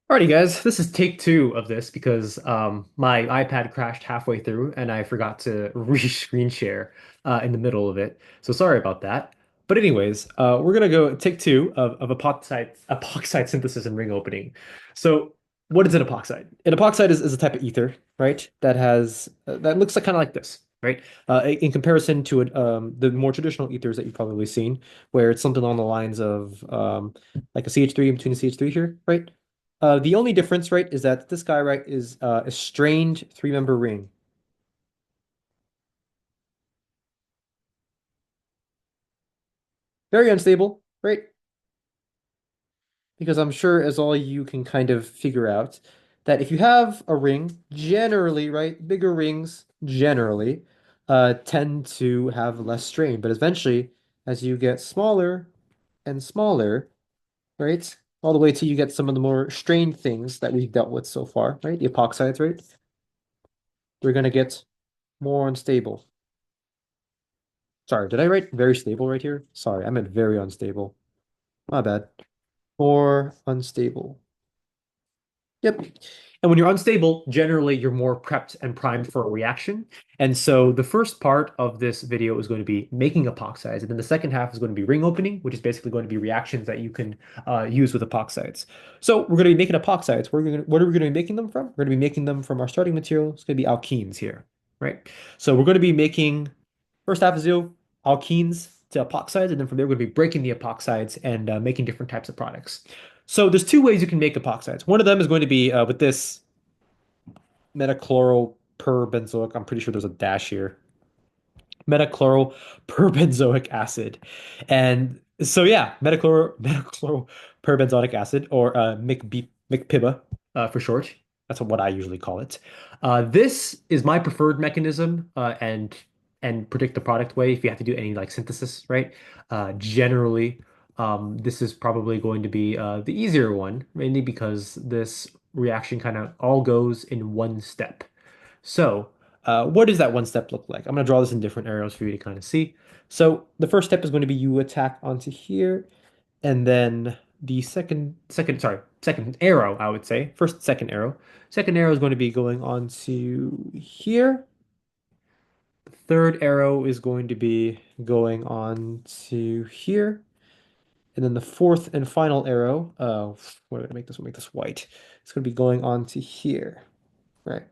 Alrighty, guys, this is take two of this because my iPad crashed halfway through and I forgot to re-screen share in the middle of it. So sorry about that. But anyways, we're gonna go take two of epoxide synthesis and ring opening. So what is an epoxide? An epoxide is a type of ether, right? That looks like kind of like this, right? In comparison to the more traditional ethers that you've probably seen, where it's something along the lines of like a CH3 in between a CH3 here, right? The only difference, right, is that this guy, right, is a strained three-member ring. Very unstable, right? Because I'm sure as all you can kind of figure out that if you have a ring, generally, right, bigger rings generally tend to have less strain. But eventually, as you get smaller and smaller, right, all the way till you get some of the more strained things that we've dealt with so far, right, the epoxides, right, they're going to get more unstable. Sorry, did I write very stable right here? Sorry, I meant very unstable. My bad. More unstable. Yep. And when you're unstable, generally you're more prepped and primed for a reaction. And so the first part of this video is going to be making epoxides. And then the second half is going to be ring opening, which is basically going to be reactions that you can use with epoxides. So we're going to be making epoxides. What are we going to be making them from? We're going to be making them from our starting material. It's going to be alkenes here, right? So we're going to be making first half is zero alkenes to epoxides, and then from there we're going to be breaking the epoxides and making different types of products. So there's two ways you can make epoxides. One of them is going to be with this metachloropurbenzoic. I'm pretty sure there's a dash here. Metachloropurbenzoic acid, and so yeah, metachloropurbenzoic acid, or McPiba for short. That's what I usually call it. This is my preferred mechanism, and predict the product way if you have to do any like synthesis, right? Generally, this is probably going to be the easier one, mainly because this reaction kind of all goes in one step. So, what does that one step look like? I'm going to draw this in different arrows for you to kind of see. So, the first step is going to be you attack onto here, and then the second arrow, I would say, second arrow. Second arrow is going to be going on to here. Third arrow is going to be going on to here. And then the fourth and final arrow, what did I make this? We'll make this white. It's going to be going on to here, right?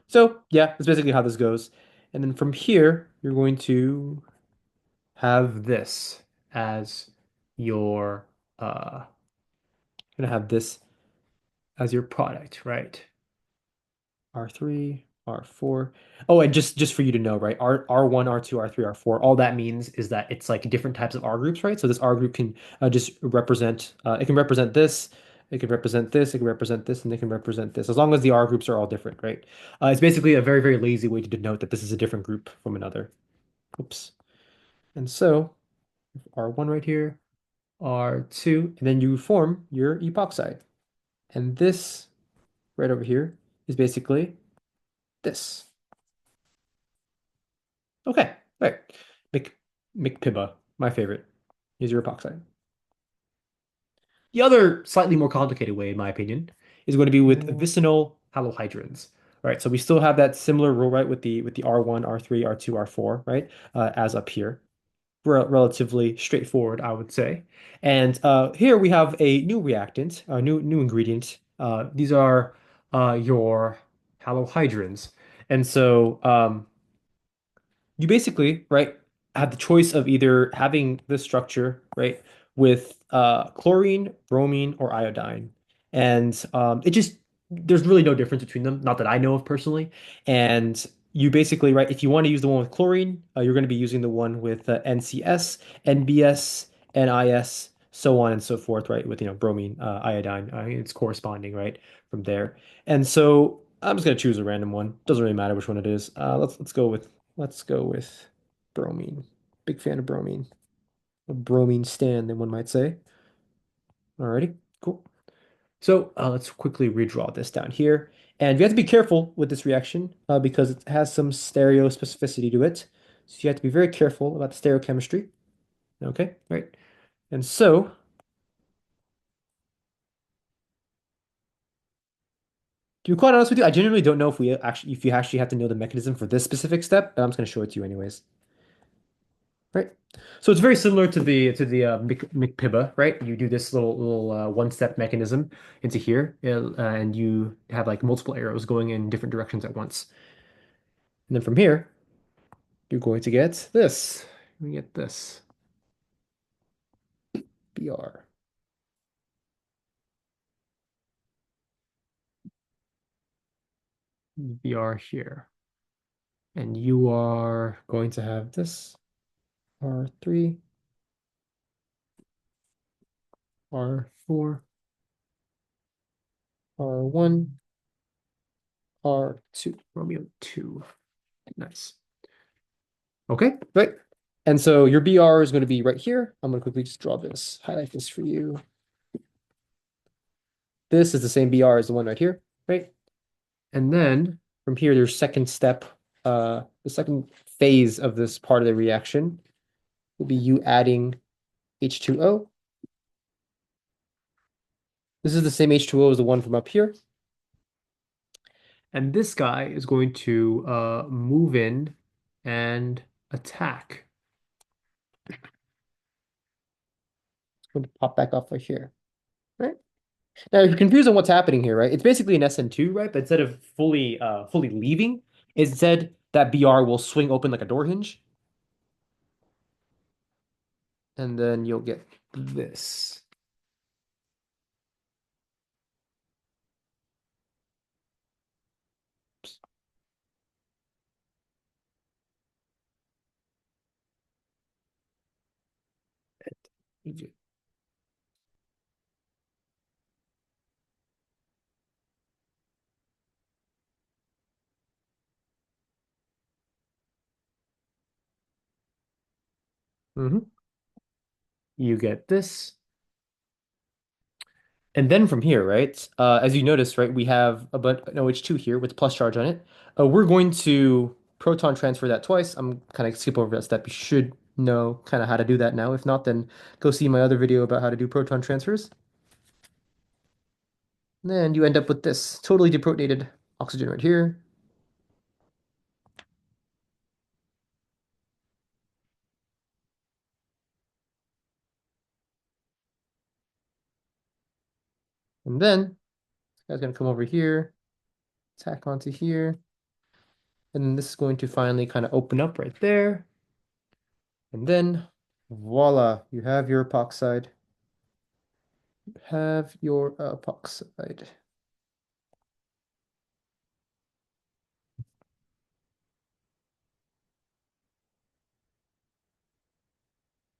So yeah, that's basically how this goes. And then from here, you're going to have this as your gonna have this as your product, right? R3, R4. Oh, and just for you to know, right? R1, R2, R3, R4. All that means is that it's like different types of R groups, right? So this R group can just represent it can represent this, it can represent this, it can represent this, and it can represent this, as long as the R groups are all different, right? It's basically a very, very lazy way to denote that this is a different group from another. Oops. And so R1 right here, R2, and then you form your epoxide. And this right over here is basically this. Okay, right. Mc, McPiba, my favorite. Here's your epoxide. The other slightly more complicated way, in my opinion, is going to be with vicinal halohydrins. Right, so we still have that similar rule, right, with the R1, R3, R2, R4, right, as up here. Relatively straightforward, I would say. And here we have a new reactant, a new ingredient. These are your halohydrins. And so you basically, right, have the choice of either having this structure, right, with chlorine, bromine, or iodine. And it just, there's really no difference between them, not that I know of personally. And you basically, right, if you want to use the one with chlorine, you're going to be using the one with NCS, NBS, NIS, so on and so forth, right, with, bromine, iodine. It's corresponding, right, from there. And so I'm just going to choose a random one. Doesn't really matter which one it is. Let's go with bromine. Big fan of bromine. A bromine stan, then one might say. Alrighty, cool. So let's quickly redraw this down here. And you have to be careful with this reaction because it has some stereospecificity to it. So you have to be very careful about the stereochemistry. Okay, right. And so To be quite honest with you, I genuinely don't know if you actually have to know the mechanism for this specific step, but I'm just going to show it to you anyways. Right. So it's very similar to the McPiba, right? You do this little one-step mechanism into here, and you have like multiple arrows going in different directions at once. And then from here, you're going to get this. We get this BR. BR here. And you are going to have this R3, R4, R1, R2, Romeo 2. Nice. Okay, right. And so your BR is going to be right here. I'm going to quickly just draw this, highlight this for you. This is the same BR as the one right here, right? And then from here, there's second step, the second phase of this part of the reaction will be you adding H2O. This is the same H2O as the one from up here. And this guy is going to move in and attack. It's going to pop back off right here, right? Now, if you're confused on what's happening here, right? It's basically an SN2, right? But instead of fully leaving, instead that BR will swing open like a door hinge. And then you'll get this. Mm-hmm. You get this. And then from here, right, as you notice, right, we have an OH2 here with plus charge on it. We're going to proton transfer that twice. I'm kind of skip over that step. You should know kind of how to do that now. If not, then go see my other video about how to do proton transfers. And then you end up with this totally deprotonated oxygen right here. And then this guy's going to come over here, tack onto here. And then this is going to finally kind of open up right there. And then voila, you have your epoxide. You have your epoxide.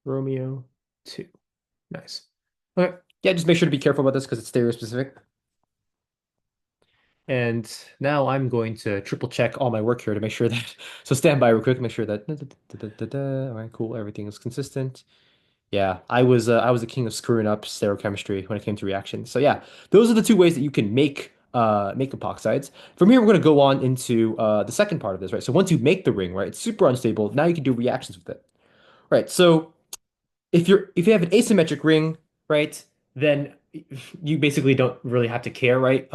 Romeo 2. Nice. Okay. Yeah, just make sure to be careful about this because it's stereo specific. And now I'm going to triple check all my work here to make sure that, so stand by real quick, make sure that, all right, cool, everything is consistent. Yeah, I was a king of screwing up stereochemistry when it came to reactions. So yeah, those are the two ways that you can make epoxides. From here, we're going to go on into the second part of this, right? So once you make the ring, right, it's super unstable. Now you can do reactions with it. Right. So if you have an asymmetric ring, right, then you basically don't really have to care, right,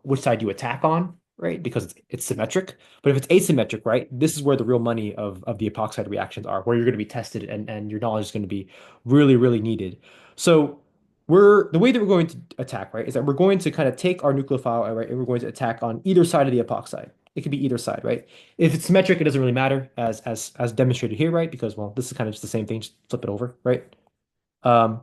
which side you attack on, right, because it's symmetric. But if it's asymmetric, right, this is where the real money of the epoxide reactions are, where you're going to be tested and your knowledge is going to be really, really needed. So the way that we're going to attack, right, is that we're going to kind of take our nucleophile, right, and we're going to attack on either side of the epoxide. It could be either side, right? If it's symmetric, it doesn't really matter as demonstrated here, right? Because well, this is kind of just the same thing, just flip it over, right? Um,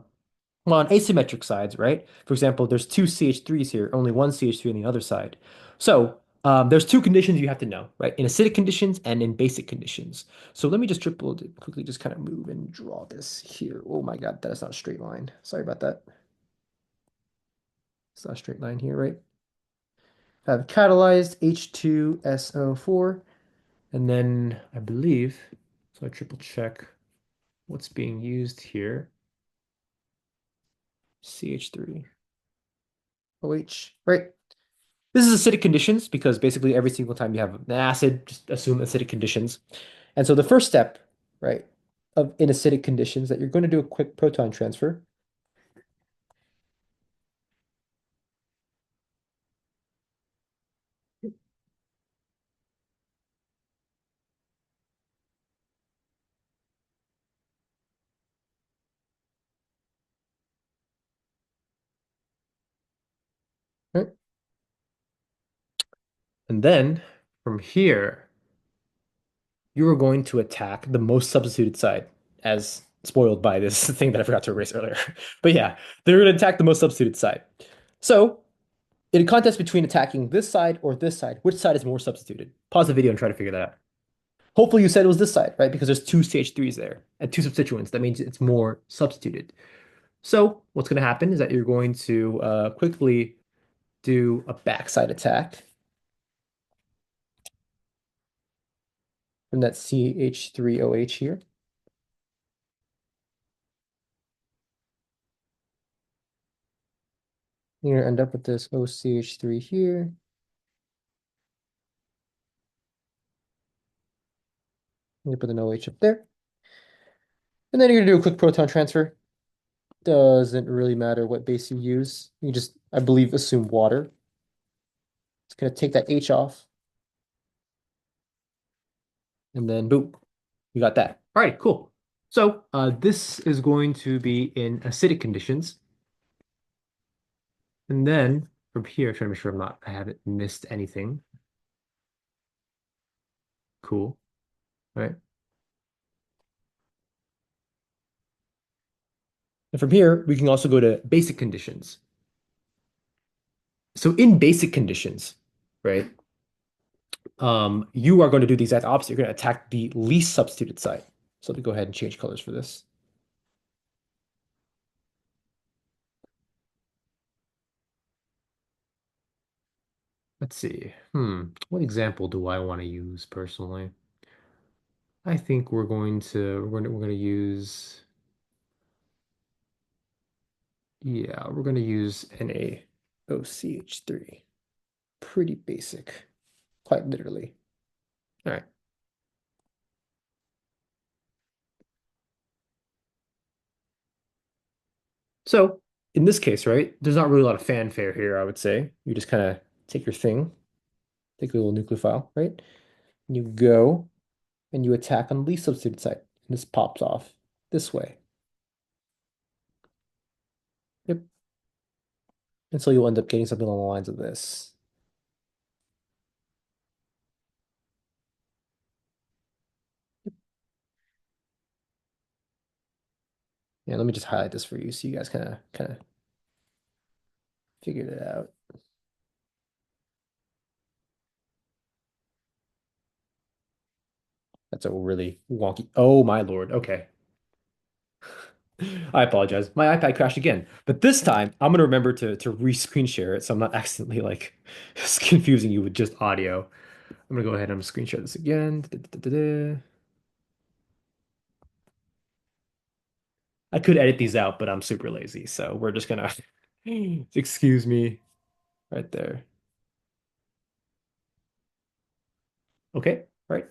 well, on asymmetric sides, right? For example, there's two CH3s here, only one CH3 on the other side. So there's two conditions you have to know, right? In acidic conditions and in basic conditions. So let me just quickly just kind of move and draw this here. Oh my God, that is not a straight line. Sorry about that. It's not a straight line here, right? I have catalyzed H2SO4, and then I believe, so I triple check what's being used here. CH3. OH, right? This is acidic conditions because basically every single time you have an acid, just assume acidic conditions. And so the first step, right, of in acidic conditions that you're going to do a quick proton transfer. And then from here, you are going to attack the most substituted side, as spoiled by this thing that I forgot to erase earlier. But yeah, they're going to attack the most substituted side. So, in a contest between attacking this side or this side, which side is more substituted? Pause the video and try to figure that out. Hopefully, you said it was this side, right? Because there's two CH3s there and two substituents. That means it's more substituted. So, what's going to happen is that you're going to quickly do a backside attack from that CH3OH here. You're gonna end up with this OCH3 here. You put an OH up there. And then you're gonna do a quick proton transfer. Doesn't really matter what base you use. You just, I believe, assume water. It's gonna take that H off. And then boom, you got that. All right, cool. So this is going to be in acidic conditions. And then from here, trying to make sure I haven't missed anything. Cool. All right. And from here, we can also go to basic conditions. So in basic conditions, right, you are going to do the exact opposite. You're going to attack the least substituted side. So let me go ahead and change colors for this. Let's see. What example do I want to use personally? I think we're going to use, yeah, we're going to use NaOCH3. Pretty basic, quite literally. All right. So in this case, right, there's not really a lot of fanfare here, I would say. You just kind of take your thing, take a little nucleophile, right? And you go and you attack on the least substituted side. And this pops off this way. Yep. And so you'll end up getting something along the lines of this. Yeah, let me just highlight this for you so you guys kind of figured it out. That's a really wonky. Oh my Lord. Okay. I apologize. My iPad crashed again. But this time I'm gonna remember to re-screen share it so I'm not accidentally like confusing you with just audio. I'm gonna go ahead and screen share this again. I could edit these out, but I'm super lazy, so we're just gonna excuse me right there. Okay, right.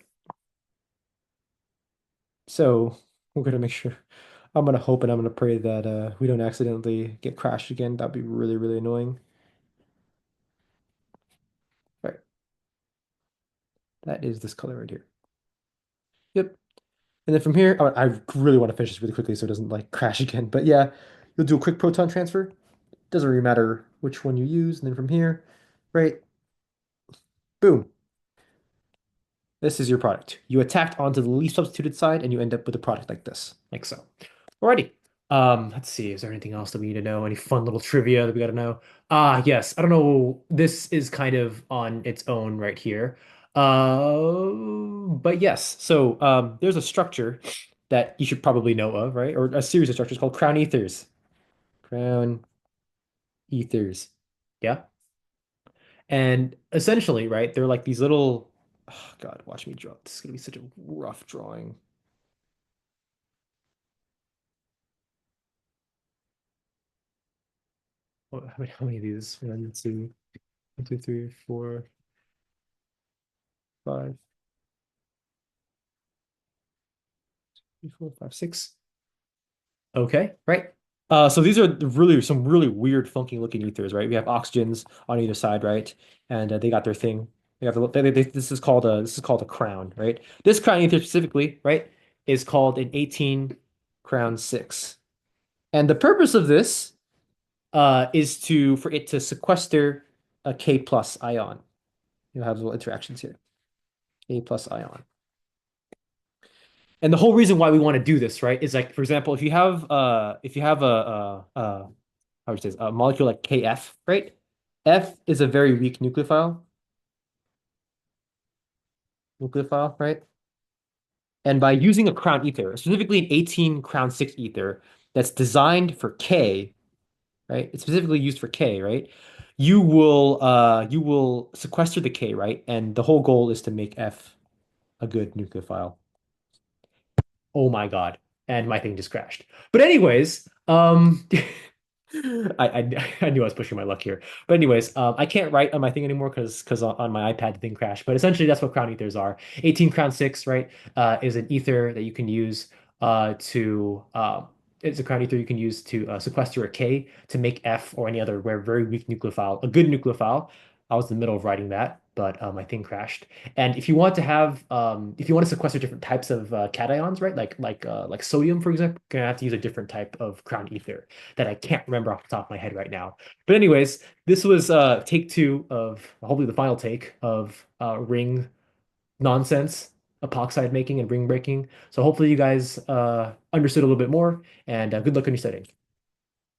So we're gonna make sure. I'm gonna hope and I'm gonna pray that we don't accidentally get crashed again. That'd be really, really annoying. Right. That is this color right here. Yep. And then from here, I really want to finish this really quickly so it doesn't like crash again. But yeah, you'll do a quick proton transfer. Doesn't really matter which one you use. And then from here, right, boom. This is your product. You attacked onto the least substituted side and you end up with a product like this, like so. Alrighty. Let's see. Is there anything else that we need to know? Any fun little trivia that we got to know? Ah, yes. I don't know. This is kind of on its own right here. But yes. So, there's a structure that you should probably know of, right? Or a series of structures called crown ethers. Crown ethers. Yeah. And essentially, right, they're like these little, oh God, watch me draw. This is gonna be such a rough drawing. How many of these? One, two, three, four, five, three, four, five, six. Okay, right. So these are really some really weird, funky looking ethers, right? We have oxygens on either side, right? And they got their thing. They have this is called a crown, right? This crown ether specifically, right, is called an 18 crown 6. And the purpose of this is to for it to sequester a K plus ion. You'll have little interactions here. A plus ion. And the whole reason why we want to do this, right, is like, for example, if you have how would you say this, a molecule like KF, right? F is a very weak nucleophile, right? And by using a crown ether, specifically an 18 crown 6 ether that's designed for K, right? It's specifically used for K, right? You will sequester the K, right? And the whole goal is to make F a good nucleophile. Oh my God. And my thing just crashed. But anyways, I knew I was pushing my luck here. But anyways, I can't write on my thing anymore because on my iPad the thing crashed. But essentially that's what crown ethers are. 18 crown 6, right? Is an ether that you can use to it's a crown ether you can use to sequester a K to make F or any other very weak nucleophile, a good nucleophile. I was in the middle of writing that, but my thing crashed. And if you want to have, if you want to sequester different types of cations, right? Like sodium, for example, you're gonna have to use a different type of crown ether that I can't remember off the top of my head right now. But anyways, this was take two of hopefully the final take of ring nonsense, epoxide making and ring breaking. So hopefully you guys understood a little bit more, and good luck on your studying.